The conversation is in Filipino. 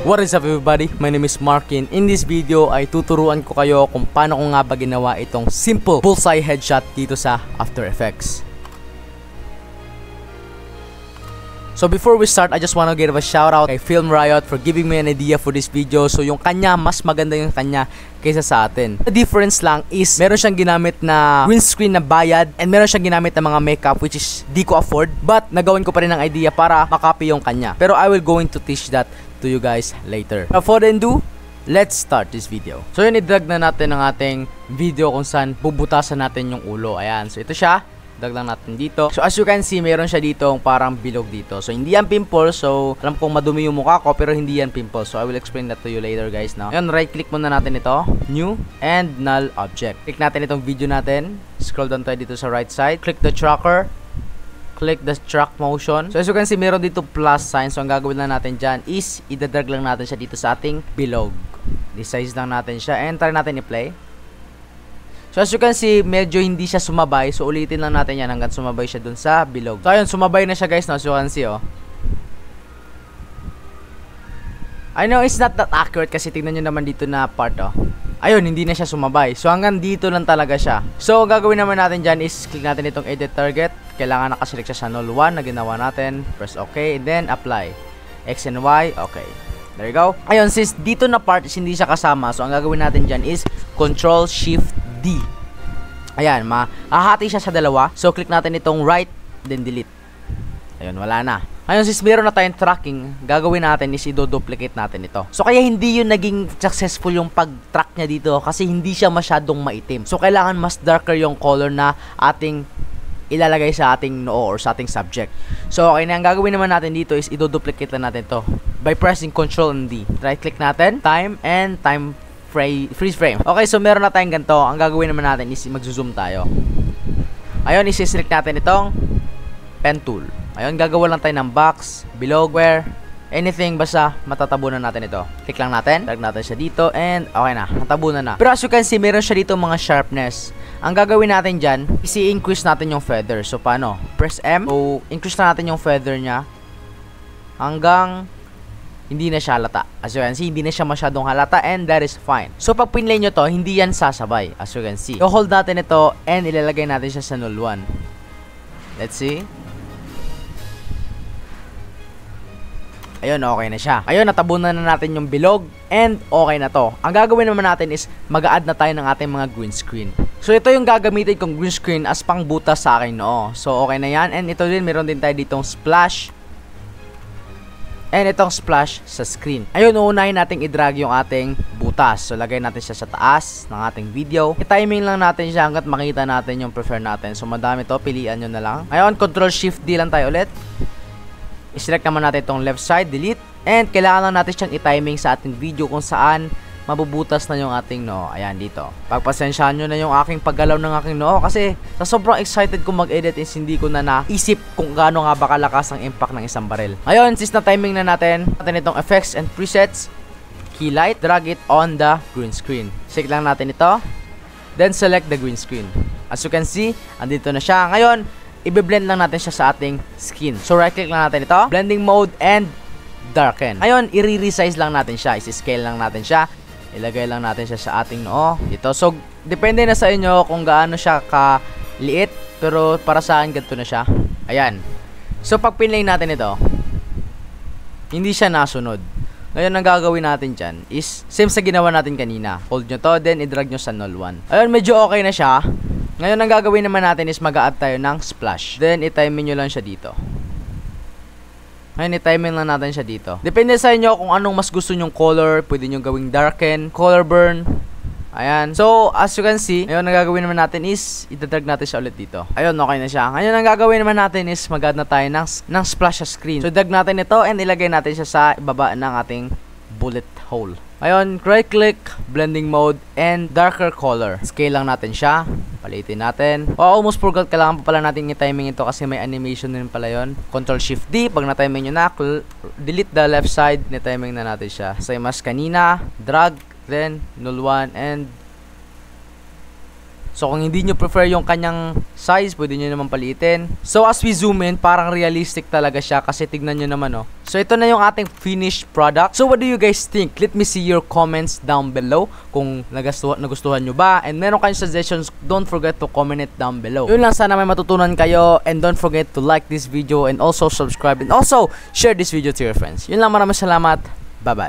What is up everybody? My name is Markin. In this video ay tuturuan ko kayo kung paano ko nga ba ginawa itong simple bullseye headshot dito sa After Effects. So before we start, I just wanna give a shout out kay Film Riot for giving me an idea for this video. So yung kanya, mas maganda yung kanya kaysa sa atin. The difference lang is meron siyang ginamit na green screen na bayad and meron siyang ginamit na mga makeup which is di ko afford. But nagawin ko pa rin ng idea para makopy yung kanya. Pero I will going to teach that to you guys later. Before then do, let's start this video. So yun, i-drag na natin ang ating video kung saan bubutasan natin yung ulo. Ayan, so ito siya. Drag lang natin dito. So as you can see, meron siya dito parang bilog dito. So hindi yan pimple. So alam kong madumi yung mukha ko pero hindi yan pimple. So I will explain that to you later guys now. Ngayon, right click muna natin ito. New and null object. Click natin itong video natin. Scroll down tayo dito sa right side. Click the tracker. Click the track motion. So as you can see, meron dito plus sign. So ang gagawin lang natin dyan is idadrag lang natin siya dito sa ating bilog. Resize lang natin siya and try natin i-play. So as you can see, medyo hindi siya sumabay. So ulitin lang natin yan hanggang sumabay siya dun sa bilog. So ayun, sumabay na siya guys, no? As you can see, oh. I know it's not that accurate kasi tignan nyo naman dito na part, oh. Ayun, hindi na siya sumabay. So hanggang dito lang talaga siya. So gagawin naman natin dyan is click natin itong edit target. Kailangan nakaselect siya sa null 1 na ginawa natin. Press OK, then apply. X and Y, okay. There you go. Ayun, since dito na part is hindi siya kasama, so ang gagawin natin dyan is Control Shift D. Ayan, mahahati siya sa dalawa. So click natin itong right, then delete. Ayun, wala na. Ayun, since meron na tayong tracking, gagawin natin is i-duplicate natin ito. So kaya hindi yun naging successful yung pag-track niya dito kasi hindi siya masyadong maitim. So kailangan mas darker yung color na ating ilalagay sa ating noo or sa ating subject. So okay na, ang gagawin naman natin dito is i-duplicate lang natin to by pressing Ctrl and D. Right click natin, time and time freeze frame. Okay, so meron na tayong ganito. Ang gagawin naman natin is mag-zoom tayo. Ayun, isi-select natin itong pen tool. Ayun, gagawa lang tayo ng box, bilogware, anything, basta matatabunan natin ito. Click lang natin, drag natin siya dito, and okay na, natabunan na. Pero as you can see, meron siya dito mga sharpness. Ang gagawin natin dyan, isi-increase natin yung feather. So paano? Press M, so increase na natin yung feather niya hanggang hindi na siya halata. As you can see, hindi na siya masyadong halata and that is fine. So pag pinlay nyo to, hindi yan sasabay. As you can see. So hold natin ito and ilalagay natin siya sa null 1. Let's see. Ayun, okay na siya. Ayun, natabunan na natin yung bilog and okay na to. Ang gagawin naman natin is mag-a-add na tayo ng ating mga green screen. So ito yung gagamitin kong green screen as pang butas sa akin, no? So okay na yan. And ito din, meron din tayo ditong splash and itong splash sa screen. Ayun, uunahin natin i-drag yung ating butas. So lagay natin siya sa taas ng ating video. I-timing lang natin siya hanggat makita natin yung prefer natin. So madami to, pilian nyo na lang. Ayun, Control Shift D lang tayo ulit. I-select naman natin itong left side, delete. And kailangan lang natin siyang i-timing sa ating video kung saan mabubutas na yung ating noo. Ayan, dito. Pagpasensyahan nyo na yung aking paggalaw ng aking noo kasi sa sobrang excited ko mag-edit is hindi ko na naisip kung gaano nga ba kalakas ang impact ng isang baril. Ayun, since na-timing na natin itong effects and presets, key light, drag it on the green screen. Select lang natin ito, then select the green screen. As you can see, andito na siya. Ngayon, i-blend lang natin siya sa ating skin. So right click lang natin ito, blending mode and darken. Ngayon, i-resize lang natin siya, i-scale lang natin siya. Ilagay lang natin siya sa ating noo dito. So depende na sa inyo kung gaano siya kaliit, pero para sa akin ganito na siya. Ayan. So pag pinlay natin ito, hindi siya nasunod. Ngayon ang gagawin natin dyan is same sa ginawa natin kanina. Hold nyo to, then i-drag nyo sa null 1. Ayun, medyo okay na siya. Ngayon ang gagawin naman natin is mag-a-add tayo ng splash. Then i-timing nyo lang siya dito. Ngayon, i-timing lang natin siya dito. Depende sa inyo kung anong mas gusto nyong color. Pwede nyo gawing darken, color burn. Ayan. So, as you can see, ngayon ang gagawin naman natin is itadrag natin siya ulit dito. Ayun, okay na siya. Ngayon ang gagawin naman natin is mag-add na tayo ng splash sa screen. So, drag natin ito and ilagay natin siya sa ibaba ng ating bullet hole. Ayun, right click, blending mode, and darker color. Scale lang natin siya. Palitin natin. Oh, almost forgot. Kailangan pa pala natin i-timing ito kasi may animation din pala yun. Control Shift D. Pag na-timing nyo na, delete the left side. Na-timing na natin siya. Same as kanina. Drag, then null 1, and So kung hindi nyo prefer yung kanyang size, pwede nyo naman paliitin. So as we zoom in, parang realistic talaga siya kasi tignan nyo naman oh. So ito na yung ating finished product. So what do you guys think? Let me see your comments down below kung nagustuhan nyo ba. And meron kayong suggestions, don't forget to comment it down below. Yun lang, sana may matutunan kayo. And don't forget to like this video and also subscribe and also share this video to your friends. Yun lang, maraming salamat. Bye-bye.